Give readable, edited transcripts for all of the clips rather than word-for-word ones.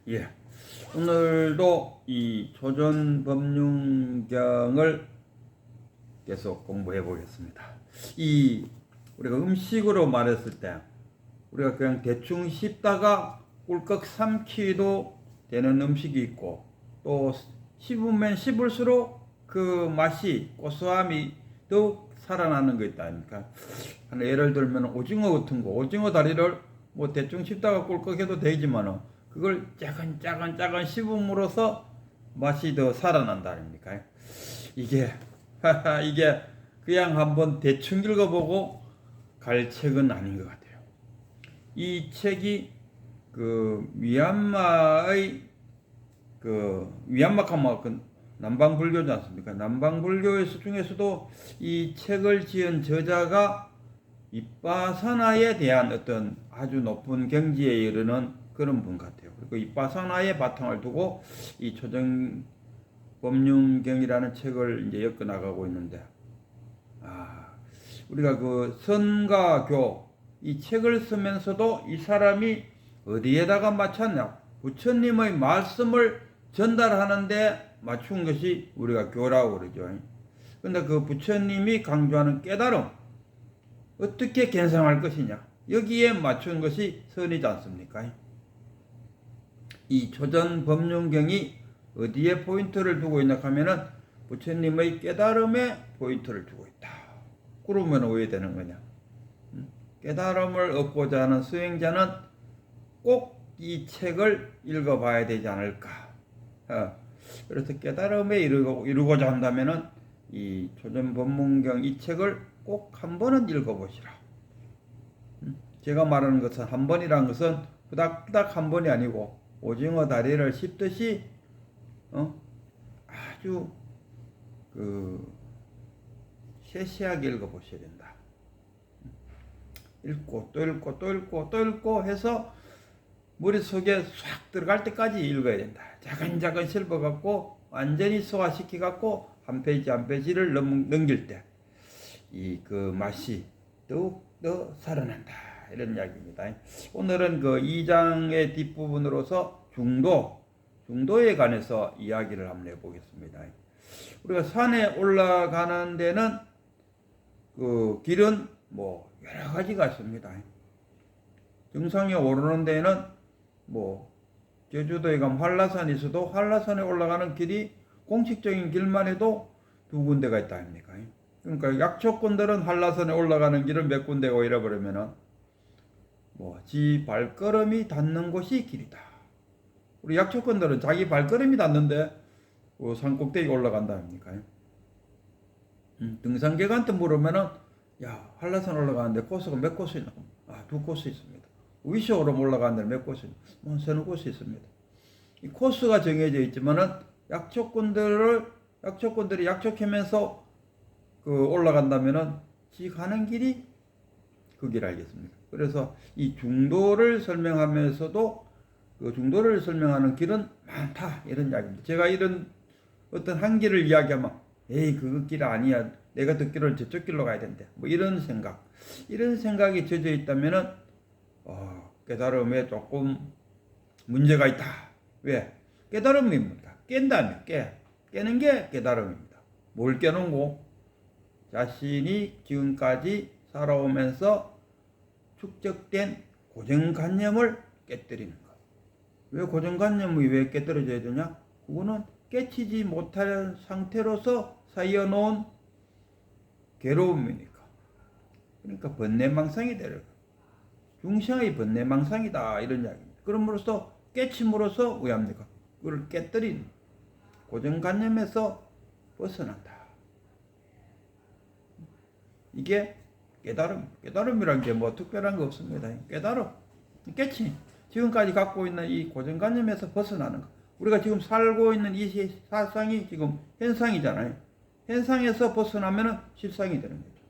예. 오늘도 이 조선법륜경을 계속 공부해 보겠습니다. 이 우리가 음식으로 말했을 때 우리가 그냥 대충 씹다가 꿀꺽 삼키도 되는 음식이 있고, 또 씹으면 씹을수록 그 맛이 고소함이 더욱 살아나는 거 있다 아닙니까? 예를 들면 오징어 같은 거, 오징어 다리를 뭐 대충 씹다가 꿀꺽 해도 되지만은 그걸 짜근짜근 씹음으로써 맛이 더 살아난다 아닙니까? 이게 이게 그냥 한번 대충 읽어보고 갈 책은 아닌 것 같아요. 이 책이 그 미얀마의 미얀마 가면 그 남방불교지 않습니까? 남방불교에서 중에서도 이 책을 지은 저자가 이빠사나에 대한 어떤 아주 높은 경지에 이르는 그런 분 같아요. 그리고 이빠사나의 바탕을 두고 이 조정법륜경이라는 책을 이제 엮어 나가고 있는데, 우리가 그 선가교 이 책을 쓰면서도 이 사람이 어디에다가 맞췄냐? 부처님의 말씀을 전달하는데 맞춘 것이 우리가 교라고 그러죠. 근데 그 부처님이 강조하는 깨달음, 어떻게 견성할 것이냐, 여기에 맞춘 것이 선이지 않습니까? 이 조전법륜경이 어디에 포인트를 두고 있냐 하면은 부처님의 깨달음에 포인트를 두고 있다. 그러면 왜 되는 거냐? 깨달음을 얻고자 하는 수행자는 꼭 이 책을 읽어봐야 되지 않을까. 그래서 깨달음에 이루고자 한다면은 이 조전법륜경 이 책을 꼭 한 번은 읽어보시라. 제가 말하는 것은 한 번이란 것은 후닥후닥 한 번이 아니고 오징어 다리를 씹듯이 아주 세세하게 읽어보셔야 된다. 읽고 또 읽고 또 읽고 또 읽고 해서 머릿속에 싹 들어갈 때까지 읽어야 된다. 자근자근 씹어갖고 완전히 소화시켜갖고 한 페이지 한 페이지를 넘길 때 이 그 맛이 더욱 더 살아난다, 이런 이야기입니다. 오늘은 그 2장의 뒷부분으로서 중도에 관해서 이야기를 한번 해보겠습니다. 우리가 산에 올라가는 데는 그 길은 뭐 여러 가지가 있습니다. 정상에 오르는 데는 뭐 제주도에 가면 한라산이 있어도 한라산에 올라가는 길이 공식적인 길만 해도 두 군데가 있다 아닙니까? 그러니까 약초꾼들은 한라산에 올라가는 길을 몇 군데고 잃어버리면은 지 발걸음이 닿는 곳이 길이다. 우리 약초꾼들은 자기 발걸음이 닿는데 산 꼭대기 올라간다 아닙니까? 등산객한테 물으면은 야, 한라산 올라가는데 코스가 몇 코스 있나? 두 코스 있습니다. 위쇼로 올라가는데 몇 코스 있나? 서너 코스 있습니다. 이 코스가 정해져 있지만은 약초꾼들이 약초하면서 올라간다면은 지 가는 길이 그 길 알겠습니까? 그래서 이 중도를 설명하면서도 그 중도를 설명하는 길은 많다, 이런 이야기입니다. 제가 이런 어떤 한 길을 이야기하면 에이 그 길 아니야, 내가 듣기로는 저쪽 길로 가야 된대, 이런 생각이 젖어 있다면은 깨달음에 조금 문제가 있다. 왜? 깨달음이 뭡니까? 깬다면 깨는 게 깨달음입니다. 뭘 깨는 거? 자신이 지금까지 살아오면서 축적된 고정관념을 깨뜨리는 것. 왜 고정관념이 왜 깨뜨려져야 되냐? 그거는 깨치지 못할 상태로서 쌓여놓은 괴로움이니까. 그러니까 번뇌망상이 되는 거예요. 중생의 번뇌망상이다, 이런 이야기입니다. 그럼으로써 깨침으로써 왜 합니까? 그걸 깨뜨린 고정관념에서 벗어난다. 이게 깨달음이란 게 특별한 거 없습니다. 깨달음, 깨치, 지금까지 갖고 있는 이 고정관념에서 벗어나는 거. 우리가 지금 살고 있는 이 세상이 지금 현상이잖아요. 현상에서 벗어나면은 실상이 되는 거죠.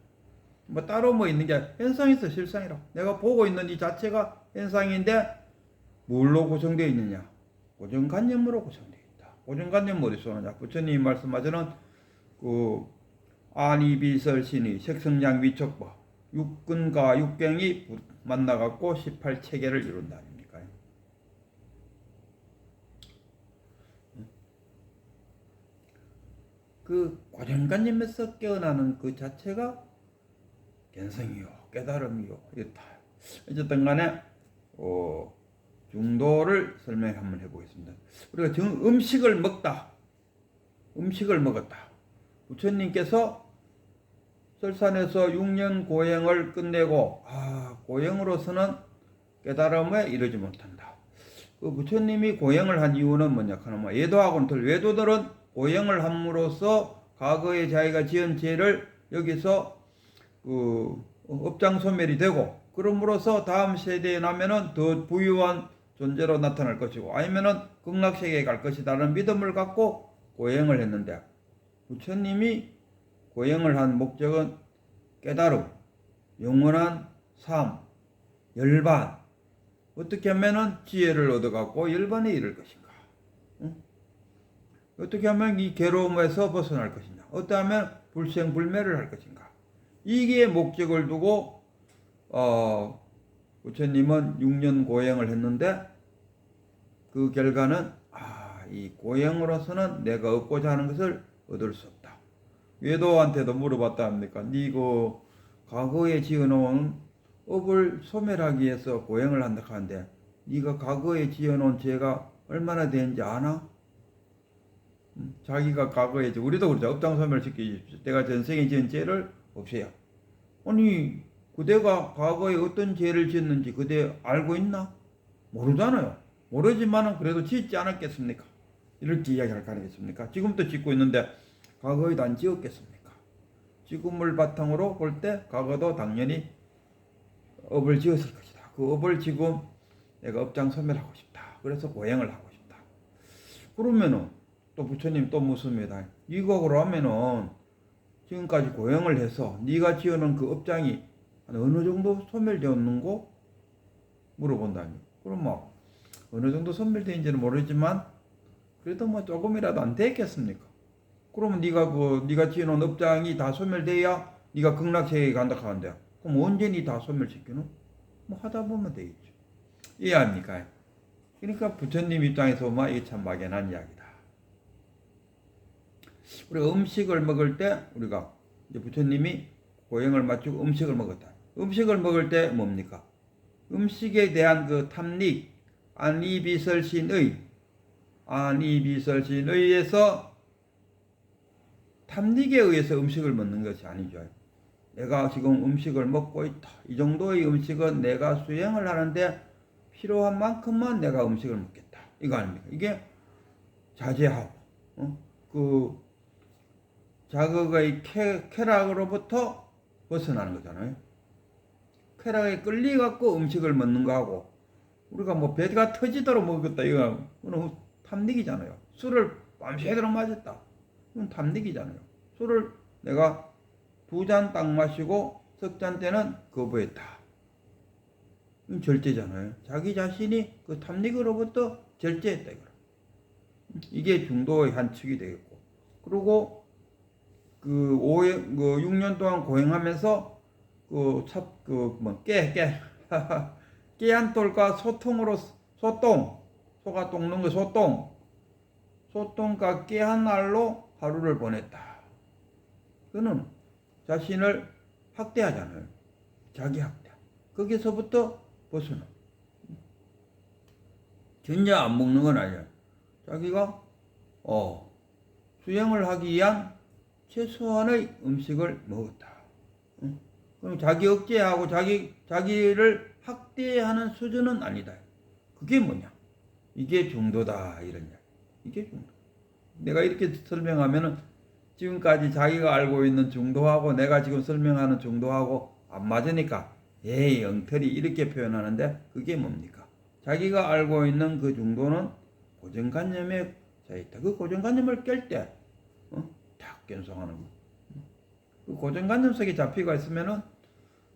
따로 있는 게 현상에서 실상이라. 내가 보고 있는 이 자체가 현상인데 뭘로 구성되어 있느냐? 고정관념으로 구성되어 있다. 고정관념 어디서 오느냐? 부처님이 말씀하시는 안이비설신이 색성량 위촉법 육근과 육경이 만나갖고 18체계를 이룬다 아닙니까? 그 고정관념에서 깨어나는 그 자체가 견성이요, 깨달음이요. 이렇다. 어쨌든 간에 중도를 설명 한번 해보겠습니다. 우리가 음식을 먹다, 음식을 먹었다. 부처님께서 설산에서 6년 고행을 끝내고 고행으로서는 깨달음에 이르지 못한다. 그 부처님이 고행을 한 이유는 뭐냐 하면 외도하고는 틀려. 외도들은 고행을 함으로써 과거에 자기가 지은 죄를 여기서 업장소멸이 되고, 그럼으로써 다음 세대에 나면은 더 부유한 존재로 나타날 것이고 아니면은 극락세계에 갈 것이다라는 믿음을 갖고 고행을 했는데, 부처님이 고행을 한 목적은 깨달음, 영원한 삶, 열반, 어떻게 하면은 지혜를 얻어갖고 열반에 이를 것인가, 응? 어떻게 하면 이 괴로움에서 벗어날 것인가, 어떻게 하면 불생불멸을 할 것인가, 이게 목적을 두고 부처님은 6년 고행을 했는데, 그 결과는 이 고행으로서는 내가 얻고자 하는 것을 얻을 수 없다. 외도한테도 물어봤다 합니까? 니 그 과거에 지어놓은 업을 소멸하기 위해서 고행을 한다 하는데 네가 과거에 지어놓은 죄가 얼마나 되는지 아나? 자기가 과거에, 우리도 그러죠. 업장 소멸시키십시오. 내가 전생에 지은 죄를 없애요. 아니, 그대가 과거에 어떤 죄를 지었는지 그대 알고 있나? 모르잖아요. 모르지만은 그래도 짓지 않았겠습니까? 이렇게 이야기할 거 아니겠습니까? 지금도 짓고 있는데 과거에도 안 지었겠습니까? 지금을 바탕으로 볼 때 과거도 당연히 업을 지었을 것이다. 그 업을 지금 내가 업장 소멸하고 싶다. 그래서 고행을 하고 싶다. 그러면은 또 부처님 또 묻습니다. 이거 그러면은 지금까지 고행을 해서 네가 지어놓은 그 업장이 어느 정도 소멸되었는고 물어본다니. 그럼 뭐 어느 정도 소멸되는지는 모르지만 그래도 뭐 조금이라도 안 되겠습니까? 그러면 네가 지어놓은 업장이 다 소멸돼야 네가 극락세계에 간다 하는데, 그럼 언제 니 다 소멸시키노? 뭐 하다 보면 되겠죠. 이해합니까? 그러니까 부처님 입장에서 보면 이게 참 막연한 이야기다. 우리가 음식을 먹을 때 우리가 이제 부처님이 고행을 마치고 음식을 먹었다. 음식을 먹을 때 뭡니까? 음식에 대한 그 탐닉, 안이비설신의에서 탐닉에 의해서 음식을 먹는 것이 아니죠. 내가 지금 음식을 먹고 있다. 이 정도의 음식은 내가 수행을 하는데 필요한 만큼만 내가 음식을 먹겠다. 이거 아닙니까? 이게 자제하고, 그 자극의 쾌락으로부터 벗어나는 거잖아요. 쾌락에 끌려갖고 음식을 먹는 거하고, 우리가 뭐 배가 터지도록 먹었다, 이거는 탐닉이잖아요. 술을 밤새도록 마셨다. 이건 탐닉이잖아요. 술을 내가 2잔 딱 마시고 석 잔 때는 거부했다. 이건 절제잖아요. 자기 자신이 그 탐닉으로부터 절제했다, 이거. 이게 중도의 한 축이 되겠고, 그리고 그 6년 동안 고행하면서 깨한톨과 소통으로, 소가 똥 넣은 거 소똥과 깨 한 알로 하루를 보냈다. 그는 자신을 학대하잖아요. 자기 학대. 거기서부터 벗어나. 전혀 안 먹는 건 아니야. 자기가 수행을 하기 위한 최소한의 음식을 먹었다. 그럼 자기 억제하고 자기를 학대하는 수준은 아니다. 그게 뭐냐? 이게 중도다, 이런 이야기. 이게 중도. 내가 이렇게 설명하면은 지금까지 자기가 알고 있는 중도하고 내가 지금 설명하는 중도하고 안 맞으니까 에이 엉터리 이렇게 표현하는데, 그게 뭡니까? 자기가 알고 있는 그 중도는 고정관념에 차있다. 그 고정관념을 깰 때 탁 견성하는 거. 그 고정관념 속에 잡히가 있으면은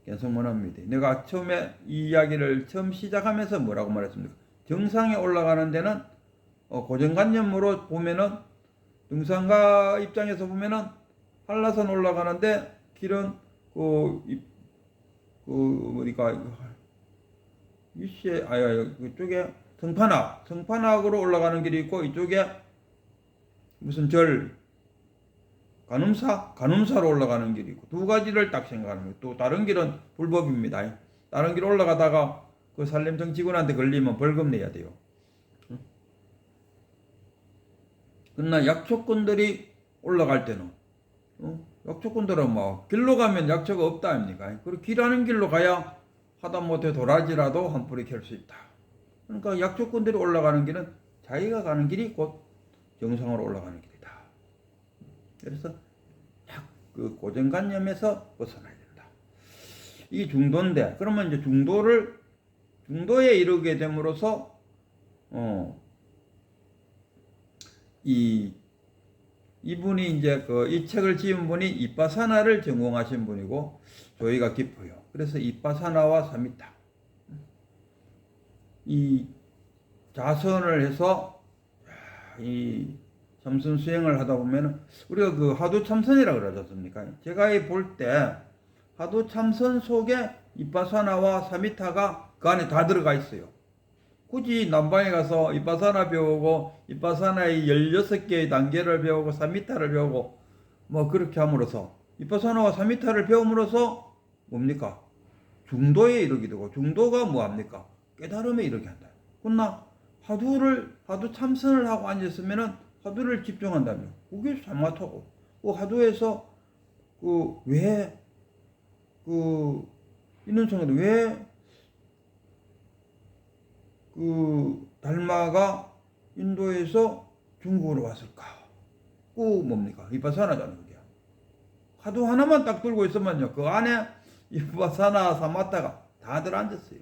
견성 못합니다. 내가 처음에 이 이야기를 처음 시작하면서 뭐라고 말했습니까? 정상에 올라가는 데는 고정관념으로 보면은, 등산가 입장에서 보면은 한라산 올라가는데 길은 그쪽에 성판악으로 올라가는 길이 있고, 이쪽에 무슨 간음사로 올라가는 길이 있고 두 가지를 딱 생각하는 거예요. 또 다른 길은 불법입니다. 다른 길 올라가다가 그 산림청 직원한테 걸리면 벌금 내야 돼요. 그러나 약초꾼들이 올라갈 때는 약초꾼들은 뭐 길로 가면 약초가 없다 아닙니까? 그리고 길하는 길로 가야 하다못해 도라지라도 한 뿌리 캘 수 있다. 그러니까 약초꾼들이 올라가는 길은 자기가 가는 길이 곧 정상으로 올라가는 길이다. 그래서 딱 그 고정관념에서 벗어나야 된다. 이게 중도인데, 그러면 이제 중도에 이르게 됨으로써 이분이 이제 이 책을 지은 분이 이빠사나를 전공하신 분이고 조의가 깊어요. 그래서 이빠사나와 사미타 이 자선을 해서 이 참선 수행을 하다 보면은 우리가 그 하도 참선이라 그러지 않습니까? 제가 볼 때 하도 참선 속에 이빠사나와 사미타가 그 안에 다 들어가 있어요. 굳이 남방에 가서 이빠사나 배우고 이빠사나의 16개의 단계를 배우고 사미타를 배우고 뭐 그렇게 함으로써 이빠사나와 사미타를 배움으로써 뭡니까? 중도에 이르게 되고 중도가 뭐합니까? 깨달음에 이르게 한다. 그러나 하도 참선을 하고 앉았으면은 하도를 집중한다면 그게 사마타고 그 하도에서 있는 성에도 왜 달마가 인도에서 중국으로 왔을까? 그 뭡니까? 이빠사나잖아요, 그게. 하도 하나만 딱 들고 있으면요, 그 안에 이빠사나 사마타가 다 들어앉았어요.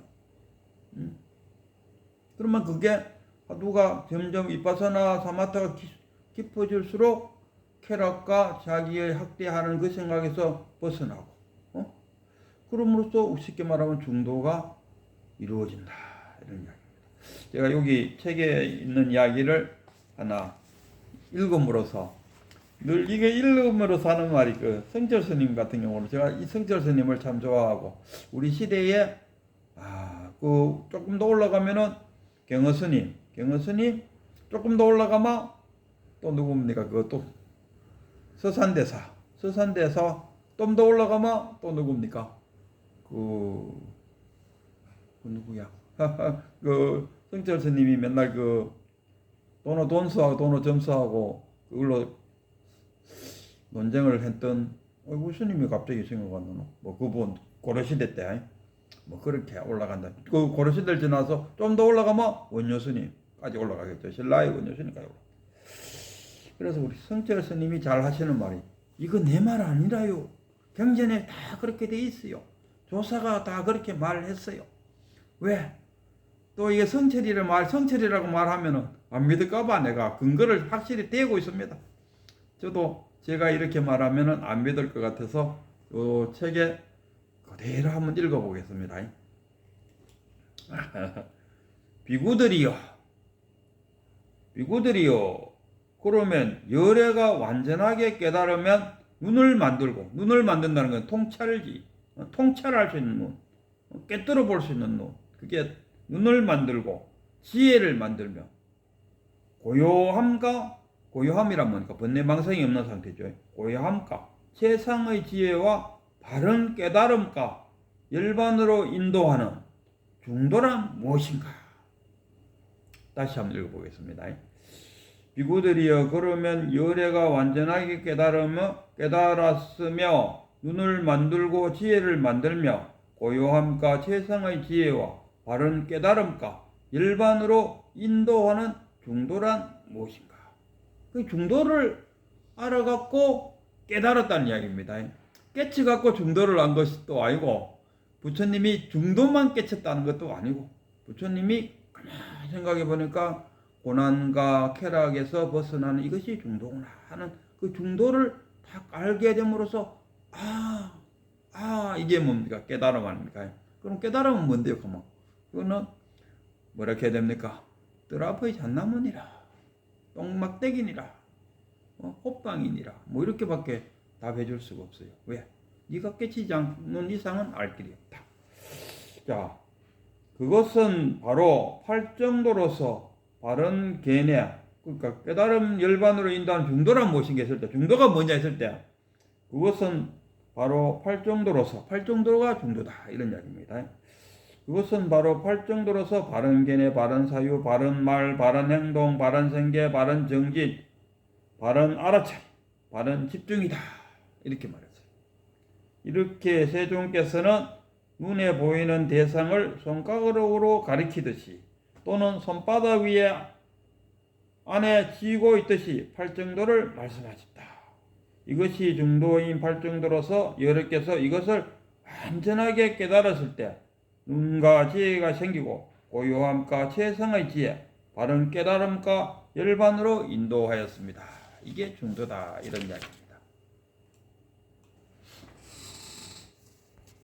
그러면 그게 하도가 점점 이빠사나 사마타가 깊어질수록 쾌락과 자기의 학대하는 그 생각에서 벗어나고, 그럼으로써 쉽게 말하면 중도가 이루어진다. 이런 이야기. 제가 여기 책에 있는 이야기를 하나 읽음으로써 늘 이게 읽음으로서 하는 말이 그 성철 스님 같은 경우는 제가 이 성철 스님을 참 좋아하고 우리 시대에 조금 더 올라가면은 경허 스님 조금 더 올라가면 또 누굽니까? 그것도 서산대사 좀 더 올라가면 또 누굽니까? 그 누구야? 그 성철 스님이 맨날 도노 돈수하고 도노 점수하고 그걸로 논쟁을 했던 무슨 스님이 갑자기 생각 안 나노? 뭐 그분 고려시대 때 뭐 그렇게 올라간다. 그 고려시대를 지나서 좀 더 올라가면 원효 스님까지 올라가겠죠. 신라의 원효 스님까지 올라. 그래서 우리 성철 스님이 잘 하시는 말이 이거 내 말 아니라요. 경전에 다 그렇게 돼 있어요. 조사가 다 그렇게 말했어요. 왜? 또 이게 성철이라고 말하면은 안 믿을까봐 내가 근거를 확실히 떼고 있습니다. 저도 제가 이렇게 말하면은 안 믿을 것 같아서 이 책에 그대로 한번 읽어보겠습니다. 비구들이여, 그러면 열애가 완전하게 깨달으면 눈을 만든다는 건 통찰할 수 있는 눈, 깨뜨려 볼 수 있는 눈, 그게 눈을 만들고 지혜를 만들며 고요함이란 뭐니까 번뇌망상이 없는 상태죠. 고요함과 세상의 지혜와 바른 깨달음과 열반으로 인도하는 중도란 무엇인가? 다시 한번 읽어보겠습니다. 비구들이여, 그러면 열애가 완전하게 깨달았으며 눈을 만들고 지혜를 만들며 고요함과 세상의 지혜와 바른 깨달음과 열반으로 인도하는 중도란 무엇인가? 그 중도를 알아갖고 깨달았다는 이야기입니다. 깨치갖고 중도를 안 것이 또 아니고 부처님이 중도만 깨쳤다는 것도 아니고 부처님이 가만히 생각해 보니까 고난과 쾌락에서 벗어나는 이것이 중도구나 하는 그 중도를 딱 알게 됨으로써 이게 뭡니까? 깨달음 아닙니까? 그럼 깨달음은 뭔데요? 그거는 뭐라 해야 됩니까? 뜰 앞의 잣나무니라, 똥막대기니라, 호빵이니라, 뭐 이렇게밖에 답해줄 수가 없어요. 왜? 네가 깨치지 않는 이상은 알 길이 없다. 자, 그것은 바로 팔정도로서 바른 견해, 그러니까 깨달음 열반으로 인도하는 중도란 무엇인가 했을 때, 중도가 뭐냐 했을 때, 그것은 바로 팔정도로서, 팔정도가 중도다 이런 이야기입니다. 그것은 바로 팔정도로서 바른 견해, 바른 사유, 바른 말, 바른 행동, 바른 생계, 바른 정진, 바른 알아차림, 바른 집중이다 이렇게 말했어요. 이렇게 세종께서는 눈에 보이는 대상을 손가락으로 가리키듯이 또는 손바닥 위에 안에 쥐고 있듯이 팔정도를 말씀하셨다. 이것이 중도인 팔정도로서 여러께서 이것을 완전하게 깨달았을 때 눈과 지혜가 생기고 고요함과 최성의 지혜, 바른 깨달음과 열반으로 인도하였습니다. 이게 중도다 이런 이야기입니다.